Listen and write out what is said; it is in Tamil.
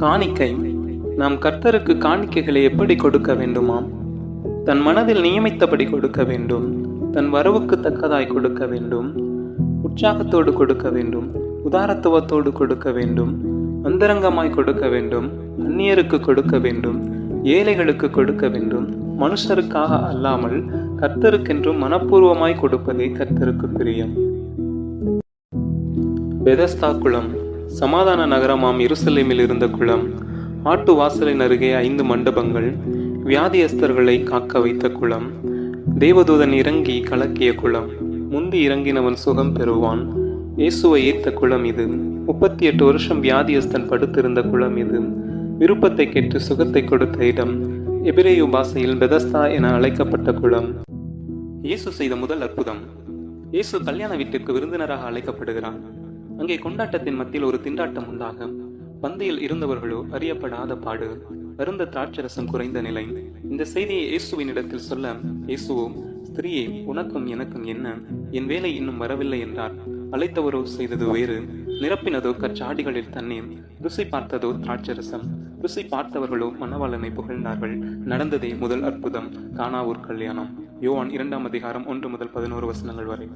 காணிக்கை. நாம் கர்த்தருக்கு காணிக்கைகளை எப்படி கொடுக்க வேண்டுமாம்? தன் மனதில் நியமித்தபடி கொடுக்க வேண்டும். தன் வரவுக்கு தக்கதாய் கொடுக்க வேண்டும். உற்சாகத்தோடு கொடுக்க வேண்டும். உதாரத்துவத்தோடு கொடுக்க வேண்டும். அந்தரங்கமாய் கொடுக்க வேண்டும். அந்நியருக்கு கொடுக்க வேண்டும். ஏழைகளுக்கு கொடுக்க வேண்டும். மனுஷருக்காக அல்லாமல் கர்த்தருக்கென்றும் மனப்பூர்வமாய் கொடுப்பதே கர்த்தருக்கு பிரியம். பெதஸ்தா குளம். சமாதான நகரமாம் எருசலேமில் இருந்த குளம். ஆட்டு வாசலின் அருகே 5 மண்டபங்கள். வியாதியஸ்தர்களை காக்க வைத்த குளம். தேவதூதன் இறங்கி கலக்கிய குளம். முந்தி இறங்கினவன் சுகம் பெறுவான். இயேசுவை ஈர்த்த குளம் இது. 38 வருஷம் வியாதியஸ்தன் படுத்திருந்த குளம் இது. விருப்பத்தை கேட்டு சுகத்தை கொடுத்த இடம். எபிரேய பாஷையில் பெதஸ்தா என அழைக்கப்பட்ட குளம். இயேசு செய்த முதல் அற்புதம். இயேசு கல்யாண வீட்டுக்கு விருந்தினராக அழைக்கப்படுகிறார். அங்கே கொண்டாட்டத்தின் மத்தியில் ஒரு திண்டாட்டம் உண்டாக பந்தியில் இருந்தவர்களோ அறியப்படாத பாடு, அருந்த திராட்சரசம் குறைந்த நிலை. இந்த செய்தியை இயேசுவின் இடத்தில் சொல்ல, இயேசுவோ, ஸ்திரீயே, உனக்கும் எனக்கும் என்ன? என் வேலை இன்னும் வரவில்லை என்றார். அழைத்தவரோ செய்தது வேறு. நிரப்பினதோ கச்சாடிகளில் தண்ணீர். ருசி பார்த்ததோ திராட்சரசம். ருசி பார்த்தவர்களோ மணவாளனை புகழ்ந்தார்கள். நடந்ததே முதல் அற்புதம். கானாவூர் கல்யாணம். யோவான் 2 அதிகாரம் 1 முதல் 11 வசனங்கள் வரை.